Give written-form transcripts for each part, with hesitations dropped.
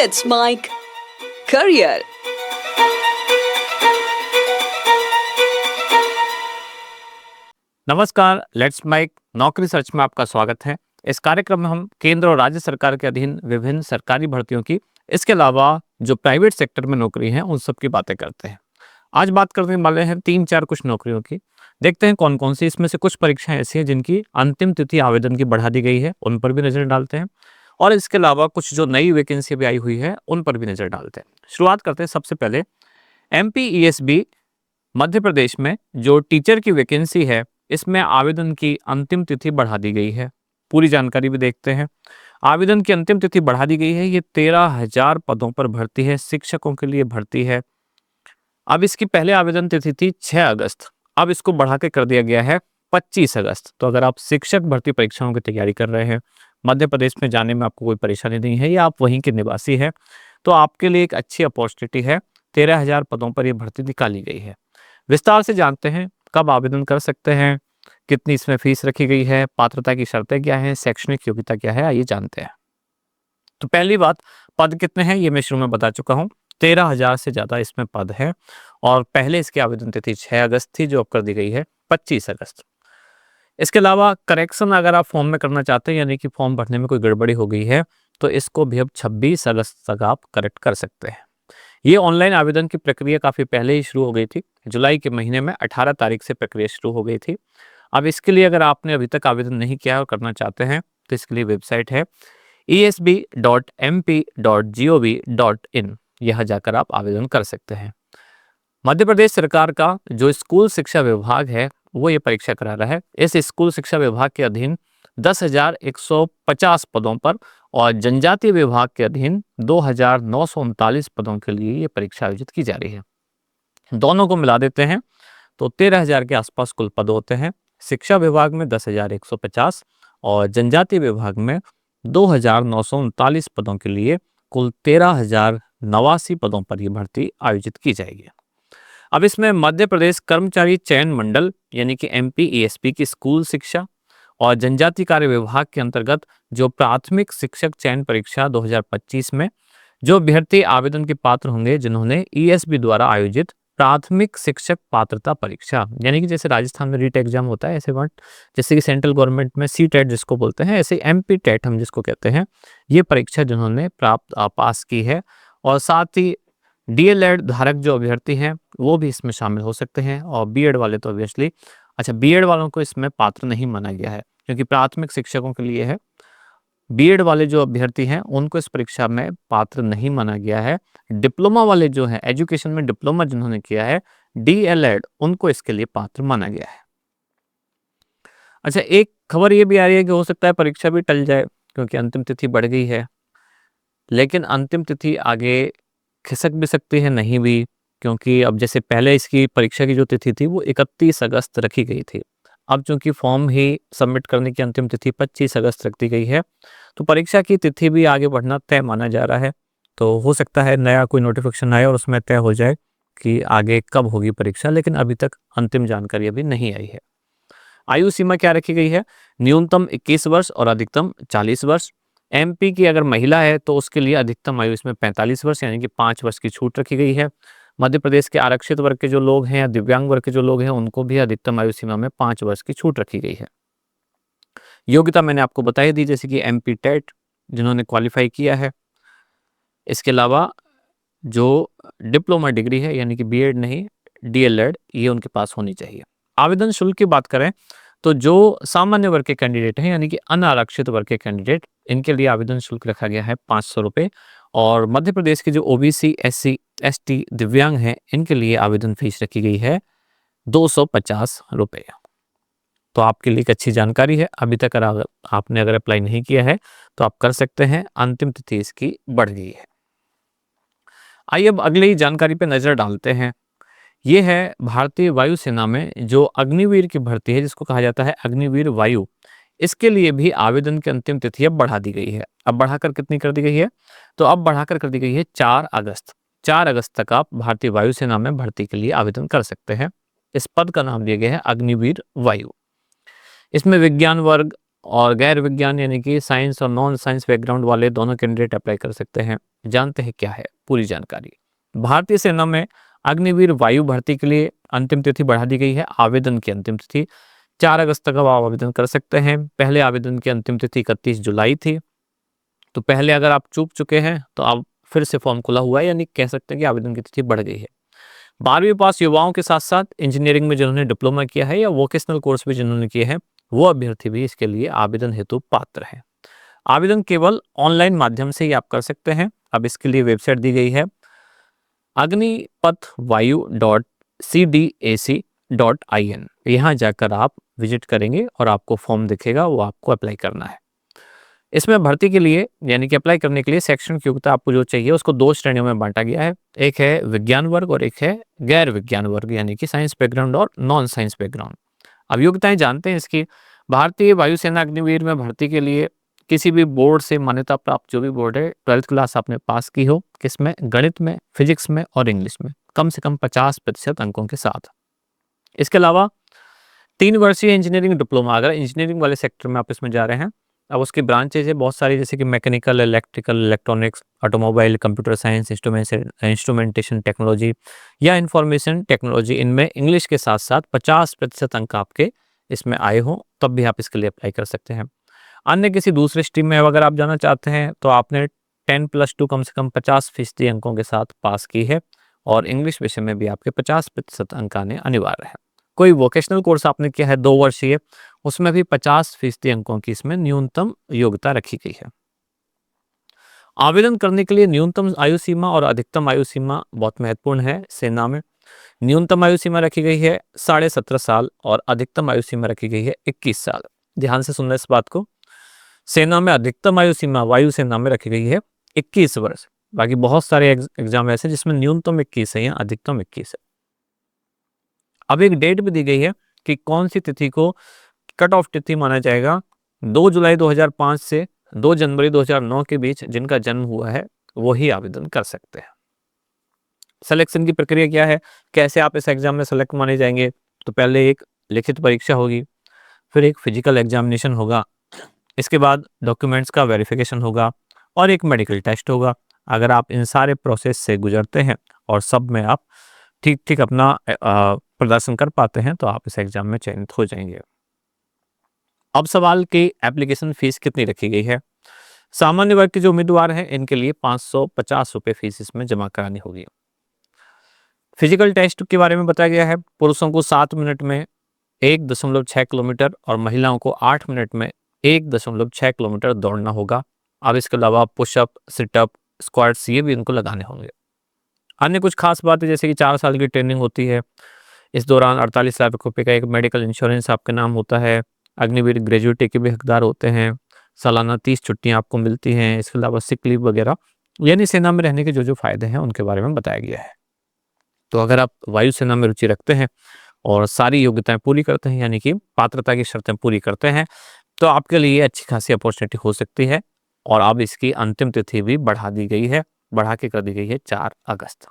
Let's Mike Career. नमस्कार, let's mic नौकरी search में आपका स्वागत है। इस कार्यक्रम में हम केंद्र और राज्य सरकार के अधीन विभिन्न सरकारी भर्तियों की, इसके अलावा जो प्राइवेट सेक्टर में नौकरी है उन सब की बातें करते हैं। आज बात करने वाले हैं 3-4 कुछ नौकरियों की। देखते हैं कौन कौन सी इसमें से कुछ परीक्षाएं ऐसी हैं जिनकी अंतिम तिथि आवेदन की बढ़ा दी गई है, उन पर भी नजर डालते हैं। और इसके अलावा कुछ जो नई वैकेंसी भी आई हुई है उन पर भी नजर डालते हैं। शुरुआत करते हैं सबसे पहले MPESB मध्य प्रदेश में जो टीचर की वैकेंसी है, इसमें आवेदन की अंतिम तिथि बढ़ा दी गई है। पूरी जानकारी भी देखते हैं। आवेदन की अंतिम तिथि बढ़ा दी गई है। ये 13,000 पदों पर भर्ती है, शिक्षकों के लिए भर्ती है। अब इसकी पहले आवेदन तिथि थी 6 अगस्त, अब इसको बढ़ा के कर दिया गया है 25 अगस्त। तो अगर आप शिक्षक भर्ती परीक्षाओं की तैयारी कर रहे हैं, मध्य प्रदेश में जाने में आपको कोई परेशानी नहीं है या आप वहीं के निवासी हैं, तो आपके लिए एक अच्छी अपॉर्चुनिटी है। 13,000 पदों पर यह भर्ती निकाली गई है। विस्तार से जानते हैं कब आवेदन कर सकते हैं, कितनी इसमें फीस रखी गई है, पात्रता की शर्तें क्या हैं, शैक्षणिक योग्यता क्या है, आइए जानते हैं। तो पहली बात, पद कितने हैं ये मैं शुरू में बता चुका हूँ। 13,000 से ज़्यादा इसमें पद है और पहले इसकी आवेदन तिथि 6 अगस्त थी, जो अब कर दी गई है 25 अगस्त। इसके अलावा करेक्शन अगर आप फॉर्म में करना चाहते हैं, यानी कि फॉर्म भरने में कोई गड़बड़ी हो गई है, तो इसको भी अब 26 अगस्त तक आप करेक्ट कर सकते हैं। ये ऑनलाइन आवेदन की प्रक्रिया काफ़ी पहले ही शुरू हो गई थी। जुलाई के महीने में 18 तारीख से प्रक्रिया शुरू हो गई थी। अब इसके लिए अगर आपने अभी तक आवेदन नहीं किया और करना चाहते हैं, तो इसके लिए वेबसाइट है esb.mp.gov.in, यहाँ जाकर आप आवेदन कर सकते हैं। मध्य प्रदेश सरकार का जो स्कूल शिक्षा विभाग है वो ये परीक्षा करा रहा है। इस स्कूल शिक्षा विभाग के अधीन 10,150 पदों पर और जनजातीय विभाग के अधीन 2,939 पदों के लिए ये परीक्षा आयोजित की जा रही है। दोनों को मिला देते हैं तो 13,000 के आसपास कुल पद होते हैं। शिक्षा विभाग में 10,150 और जनजातीय विभाग में 2,939 पदों के लिए कुल 13,089 पदों पर यह भर्ती आयोजित की जाएगी। अब इसमें मध्य प्रदेश कर्मचारी चयन मंडल यानी कि MPESB की स्कूल शिक्षा और जनजातीय कार्य विभाग के अंतर्गत जो प्राथमिक शिक्षक चयन परीक्षा 2025 में जो अभ्यर्थी आवेदन के पात्र होंगे, जिन्होंने ESB द्वारा आयोजित प्राथमिक शिक्षक पात्रता परीक्षा, यानी कि जैसे राजस्थान में रीट एग्जाम होता है, ऐसे वर्ड जैसे कि सेंट्रल गवर्नमेंट में CTET जिसको बोलते हैं, ऐसे MP टेट हम जिसको कहते हैं, ये परीक्षा जिन्होंने पास की है। और साथ ही DLED धारक जो अभ्यर्थी हैं वो भी इसमें शामिल हो सकते हैं। और BEd वाले तो ऑब्वियसली, अच्छा BEd वालों को इसमें पात्र नहीं माना गया है क्योंकि प्राथमिक शिक्षकों के लिए है। BEd वाले जो अभ्यर्थी हैं उनको इस परीक्षा में पात्र नहीं माना गया है। डिप्लोमा वाले जो हैं, एजुकेशन में डिप्लोमा जिन्होंने किया है, DLED, उनको इसके लिए पात्र माना गया है। अच्छा, एक खबर ये भी आ रही है कि हो सकता है परीक्षा भी टल जाए क्योंकि अंतिम तिथि बढ़ गई है, लेकिन अंतिम तिथि आगे खिसक भी सकती है, नहीं भी, क्योंकि अब जैसे पहले इसकी परीक्षा की जो तिथि थी वो 31 अगस्त रखी गई थी। अब चूंकि फॉर्म ही सबमिट करने की अंतिम तिथि 25 अगस्त रख दी गई है, तो परीक्षा की तिथि भी आगे बढ़ना तय माना जा रहा है। तो हो सकता है नया कोई नोटिफिकेशन आए और उसमें तय हो जाए कि आगे कब होगी परीक्षा, लेकिन अभी तक अंतिम जानकारी अभी नहीं आई है। आयु सीमा क्या रखी गई है? न्यूनतम 21 वर्ष और अधिकतम 40 वर्ष। MP की अगर महिला है तो उसके लिए अधिकतम आयु इसमें 45 वर्ष यानी कि 5 वर्ष की छूट रखी गई है। मध्य प्रदेश के आरक्षित वर्ग के जो लोग हैं या दिव्यांग वर्ग के जो लोग हैं, उनको भी अधिकतम आयु सीमा में 5 वर्ष की छूट रखी गई है। योग्यता मैंने आपको बताई दी, जैसे कि MP टेट जिन्होंने क्वालिफाई किया है। इसके अलावा जो डिप्लोमा डिग्री है यानी कि BEd नहीं, DLED, ये उनके पास होनी चाहिए। आवेदन शुल्क की बात करें तो जो सामान्य वर्ग के कैंडिडेट हैं यानी कि अनारक्षित वर्ग के कैंडिडेट, इनके लिए आवेदन शुल्क रखा गया है 500 रुपये। और मध्य प्रदेश के जो OBC, SC, ST दिव्यांग हैं, इनके लिए आवेदन फीस रखी गई है 250 रुपये। तो आपके लिए एक अच्छी जानकारी है। अभी तक अगर आपने अप्लाई नहीं किया है तो आप कर सकते हैं, अंतिम तिथि इसकी बढ़ गई है। आइए अब अगली जानकारी पे नजर डालते हैं। ये है भारतीय वायुसेना में जो अग्निवीर की भर्ती है, जिसको कहा जाता है अग्निवीर वायु। इसके लिए भी आवेदन की अंतिम तिथि अब बढ़ा दी गई है। अब बढ़ाकर कितनी कर दी गई है? तो अब बढ़ाकर कर दी गई है 4 अगस्त। 4 अगस्त तक आप भारतीय वायुसेना में भर्ती के लिए आवेदन कर सकते हैं। इस पद का नाम दिया गया है अग्निवीर वायु। इसमें विज्ञान वर्ग और गैर विज्ञान यानी कि साइंस और नॉन साइंस बैकग्राउंड वाले दोनों कैंडिडेट अप्लाई कर सकते हैं। जानते हैं क्या है पूरी जानकारी। भारतीय सेना में अग्निवीर वायु भर्ती के लिए अंतिम तिथि बढ़ा दी गई है। आवेदन की अंतिम तिथि 4 अगस्त तक आप आवेदन कर सकते हैं। पहले आवेदन की अंतिम तिथि 31 जुलाई थी। तो पहले अगर आप चूक चुके हैं तो आप फिर से फॉर्म खुला हुआ है, यानी कह सकते हैं कि आवेदन की तिथि बढ़ गई है। 12वीं पास युवाओं के साथ साथ इंजीनियरिंग में जिन्होंने डिप्लोमा किया है या वोकेशनल कोर्स भी जिन्होंने किए हैं, वो अभ्यर्थी भी इसके लिए आवेदन हेतु पात्र हैं। आवेदन केवल ऑनलाइन माध्यम से ही आप कर सकते हैं। अब इसके लिए वेबसाइट दी गई है agnipathvayu.cdac.in। यहाँ जाकर आप विजिट करेंगे और आपको फॉर्म दिखेगा, वो आपको अप्लाई करना है। इसमें भर्ती के लिए यानी कि अप्लाई करने के लिए शैक्षणिक योग्यता आपको जो चाहिए उसको 2 श्रेणियों में बांटा गया है। एक है विज्ञान वर्ग और एक है गैर विज्ञान वर्ग, यानी कि साइंस बैकग्राउंड और नॉन साइंस बैकग्राउंड। अब योग्यताएं जानते हैं इसकी। भारतीय वायुसेना अग्निवीर में भर्ती के लिए किसी भी बोर्ड से मान्यता प्राप्त जो भी बोर्ड है, 12th क्लास आपने पास की हो, किसमें, गणित में, फिजिक्स में और इंग्लिश में, कम से कम 50% अंकों के साथ। इसके अलावा 3 वर्षीय इंजीनियरिंग डिप्लोमा, अगर इंजीनियरिंग वाले सेक्टर में आप इसमें जा रहे हैं। अब उसकी ब्रांचेज है बहुत सारी, जैसे कि mechanical, electrical, electronics, automobile, computer science, instrumentation technology या इंफॉर्मेशन टेक्नोलॉजी। इनमें इंग्लिश के साथ साथ 50% अंक आपके इसमें आए हों तब भी आप इसके लिए अप्लाई कर सकते हैं। अन्य किसी दूसरे स्ट्रीम में अगर आप जाना चाहते हैं तो आपने 10+2 कम से कम 50% अंकों के साथ पास की है और इंग्लिश विषय में भी आपके 50% अंक आने अनिवार्य है। कोई वोकेशनल कोर्स आपने किया है 2 वर्षीय, उसमें भी 50% अंकों की इसमें न्यूनतम योग्यता रखी गई है। आवेदन करने के लिए न्यूनतम आयु सीमा और अधिकतम आयु सीमा बहुत महत्वपूर्ण है। सेना में न्यूनतम आयु सीमा रखी गई है 17.5 साल और अधिकतम आयु सीमा रखी गई है 21 साल। ध्यान से सुनना इस बात को। सेना में अधिकतम आयु सीमा वायुसेना में रखी गई है 21 वर्ष। बाकी बहुत सारे एग्जाम ऐसे जिसमें न्यूनतम 21 है या अधिकतम 21 है। अब एक डेट भी दी गई है कि कौन सी तिथि को कट ऑफ तिथि माना जाएगा। 2 जुलाई 2005 से 2 जनवरी 2009 के बीच जिनका जन्म हुआ है वो ही आवेदन कर सकते हैं। सिलेक्शन की प्रक्रिया क्या है, कैसे आप इस एग्जाम में सेलेक्ट माने जाएंगे? तो पहले एक लिखित परीक्षा होगी, फिर एक फिजिकल एग्जामिनेशन होगा, इसके बाद डॉक्यूमेंट्स का वेरिफिकेशन होगा और एक मेडिकल टेस्ट होगा। अगर आप इन सारे प्रोसेस से गुजरते हैं और सब में आप ठीक ठीक अपना प्रदर्शन कर पाते हैं तो आप इस एग्जाम में चयनित हो जाएंगे। अब सवाल की एप्लीकेशन फीस कितनी रखी गई है। सामान्य वर्ग के जो उम्मीदवार हैं इनके लिए 550 रुपये फीस इसमें जमा करानी होगी। फिजिकल टेस्ट के बारे में बताया गया है। पुरुषों को 7 मिनट में 1.6 किलोमीटर और महिलाओं को 8 मिनट में 1.6 किलोमीटर दौड़ना होगा। अब इसके अलावा पुशअप, सिटअप, स्क्वाट्स ये भी इनको लगाने होंगे। अन्य कुछ खास बातें जैसे कि 4 साल की ट्रेनिंग होती है। इस दौरान 48 लाख रुपये का एक मेडिकल इंश्योरेंस आपके नाम होता है। अग्निवीर ग्रेजुएटी के भी हकदार होते हैं। सालाना 30 छुट्टियां आपको मिलती हैं। इसके अलावा सिक लीव वगैरह, यानी सेना में रहने के जो जो फायदे हैं उनके बारे में बताया गया है। तो अगर आप वायुसेना में रुचि रखते हैं और सारी योग्यताएं पूरी करते हैं, यानी कि पात्रता की शर्तें पूरी करते हैं, तो आपके लिए अच्छी खासी अपॉर्चुनिटी हो सकती है। और अब इसकी अंतिम तिथि भी बढ़ा दी गई है, बढ़ा के कर दी गई है 4 अगस्त।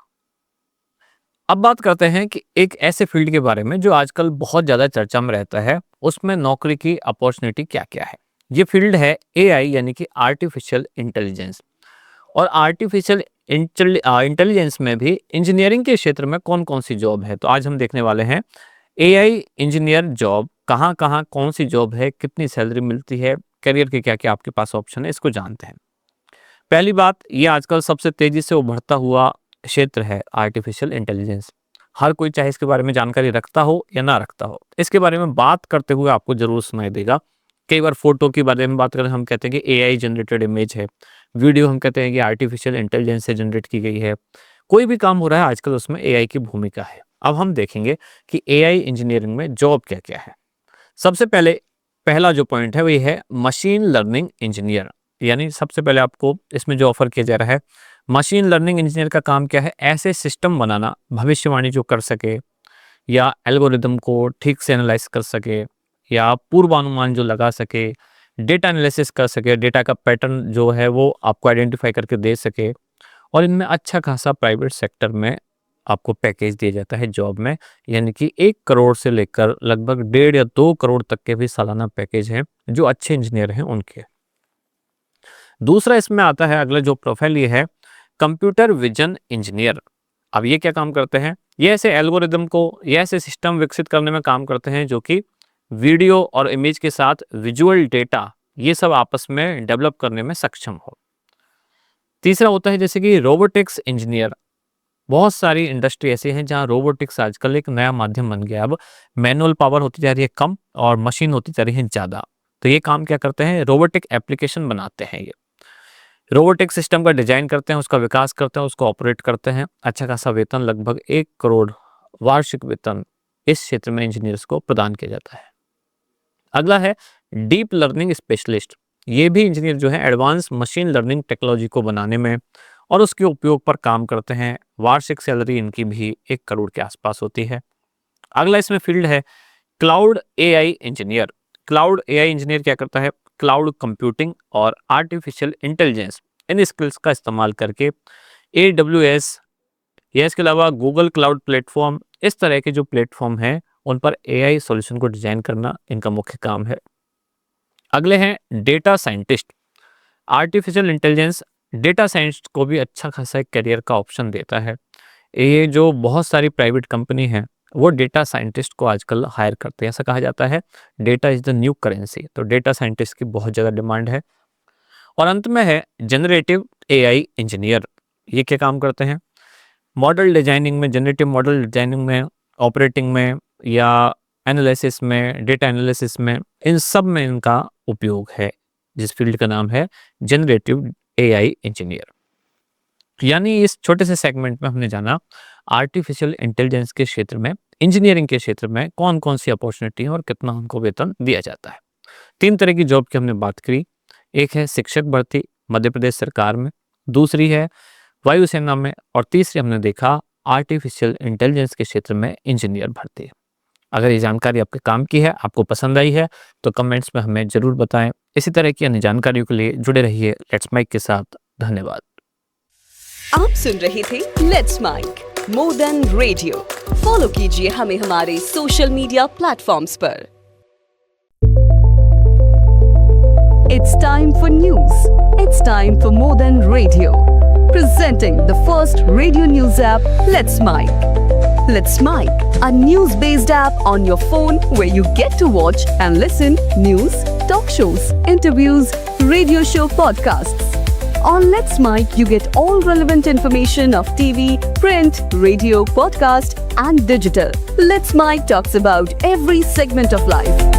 अब बात करते हैं कि एक ऐसे फील्ड के बारे में जो आजकल बहुत ज़्यादा चर्चा में रहता है, उसमें नौकरी की अपॉर्चुनिटी क्या क्या है। ये फील्ड है एआई यानी कि आर्टिफिशियल इंटेलिजेंस। और आर्टिफिशियल इंटेलिजेंस में भी इंजीनियरिंग के क्षेत्र में कौन कौन सी जॉब है, तो आज हम देखने वाले हैं एआई इंजीनियर जॉब कहाँ कहाँ कौन सी जॉब है, कितनी सैलरी मिलती है, करियर के क्या क्या आपके पास ऑप्शन है, इसको जानते हैं। पहली बात, ये आजकल सबसे तेजी से उभरता हुआ क्षेत्र है आर्टिफिशियल इंटेलिजेंस। हर कोई चाहे इसके बारे में जानकारी रखता हो या ना रखता हो, इसके बारे में बात करते हुए आपको जरूर सुनाई देगा। कई बार फोटो के बारे में बात करें हम कहते हैं कि एआई जनरेटेड इमेज है, वीडियो हम कहते हैं कि आर्टिफिशियल इंटेलिजेंस से जनरेट की गई है। कोई भी काम हो रहा है आजकल उसमें एआई की भूमिका है। अब हम देखेंगे कि एआई इंजीनियरिंग में जॉब क्या क्या है। सबसे पहले पहला जो पॉइंट है वो ये है मशीन लर्निंग इंजीनियर। यानी सबसे पहले आपको इसमें जो ऑफर किया जा रहा है, मशीन लर्निंग इंजीनियर का काम क्या है, ऐसे सिस्टम बनाना, भविष्यवाणी जो कर सके या एल्गोरिदम को ठीक से एनालाइज कर सके या पूर्वानुमान जो लगा सके, डेटा एनालिसिस कर सके, डेटा का पैटर्न जो है वो आपको आइडेंटिफाई करके दे सके और इनमें अच्छा खासा प्राइवेट सेक्टर में आपको पैकेज दिया जाता है जॉब में, यानी कि 1 करोड़ से लेकर लगभग 1.5 या 2 करोड़ तक के भी सालाना पैकेज हैं जो अच्छे इंजीनियर हैं उनके। दूसरा इसमें आता है अगला जो प्रोफाइल ये है कंप्यूटर विजन इंजीनियर। अब ये क्या काम करते हैं? ये ऐसे एल्गोरिदम को या ऐसे सिस्टम विकसित करने में काम करते हैं जो कि वीडियो और इमेज के साथ विजुअल डेटा ये सब आपस में डेवलप करने में सक्षम हो। तीसरा होता है जैसे कि रोबोटिक्स इंजीनियर। बहुत सारी इंडस्ट्री ऐसी हैं जहां रोबोटिक्स आजकल एक नया माध्यम बन गया। अब मैनुअल पावर होती जा रही है कम और मशीन होती जा रही है ज़्यादा, तो ये काम क्या करते हैं? रोबोटिक एप्लीकेशन बनाते हैं। ये रोबोटिक सिस्टम का डिजाइन करते हैं, उसका विकास करते हैं, उसको ऑपरेट करते हैं। अच्छा खासा वेतन लगभग 1 करोड़ वार्षिक वेतन इस क्षेत्र में इंजीनियर्स को प्रदान किया जाता है। अगला है डीप लर्निंग स्पेशलिस्ट। ये भी इंजीनियर जो है एडवांस मशीन लर्निंग टेक्नोलॉजी को बनाने में और उसके उपयोग पर काम करते हैं। वार्षिक सैलरी इनकी भी 1 करोड़ के आसपास होती है। अगला इसमें फील्ड है Claude AI engineer. Claude AI engineer क्या करता है? क्लाउड कंप्यूटिंग और आर्टिफिशियल इंटेलिजेंस इन स्किल्स का इस्तेमाल करके AWS या इसके अलावा गूगल क्लाउड प्लेटफॉर्म, इस तरह के जो प्लेटफॉर्म हैं उन पर एआई सॉल्यूशन को डिजाइन करना इनका मुख्य काम है। अगले हैं data scientist. Artificial intelligence data science को भी अच्छा खासा एक करियर का ऑप्शन देता है। ये जो बहुत सारी प्राइवेट कंपनी है वो डेटा साइंटिस्ट को आजकल हायर करते हैं। ऐसा कहा जाता है data is the new currency, तो डेटा साइंटिस्ट की बहुत ज़्यादा डिमांड है। और अंत में है जनरेटिव एआई इंजीनियर। ये क्या काम करते हैं? मॉडल डिजाइनिंग में, जनरेटिव मॉडल डिजाइनिंग में, ऑपरेटिंग में या एनालिसिस में, डेटा एनालिसिस में, इन सब में इनका उपयोग है, जिस फील्ड का नाम है जनरेटिव एआई इंजीनियर। यानी इस छोटे से सेगमेंट में हमने जाना आर्टिफिशियल इंटेलिजेंस के क्षेत्र में, इंजीनियरिंग के क्षेत्र में कौन कौन सी अपॉर्चुनिटी है और कितना उनको वेतन दिया जाता है। 3 तरह की जॉब की हमने बात करी। एक है शिक्षक भर्ती मध्य प्रदेश सरकार में, दूसरी है वायुसेना में, और तीसरी हमने देखा आर्टिफिशियल इंटेलिजेंस के क्षेत्र में इंजीनियर भर्ती। अगर ये जानकारी आपके काम की है, आपको पसंद आई है, तो कमेंट्स में हमें ज़रूर बताएं। इसी तरह की अन्य जानकारियों के लिए जुड़े रहिए लेट्स माइक के साथ। धन्यवाद। आप सुन रहे थे let's mike more than radio. Follow कीजिए हमें हमारे सोशल मीडिया प्लेटफॉर्म्स पर। It's time for news. It's time for more than radio. Presenting the first radio news app, Let's Mic. Let's Mic, a news-based app on your phone where you get to watch and listen news, talk shows, interviews, radio show podcasts. On Let's Mic, you get all relevant information of TV, print, radio, podcast, and digital. Let's Mic talks about every segment of life.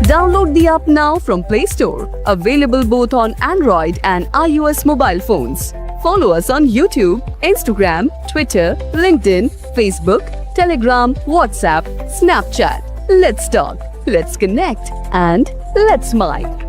Download the app now from Play Store. Available both on Android and iOS mobile phones. Follow us on YouTube, Instagram, Twitter, LinkedIn, Facebook, Telegram, WhatsApp, Snapchat. Let's talk, let's connect, and let's mic.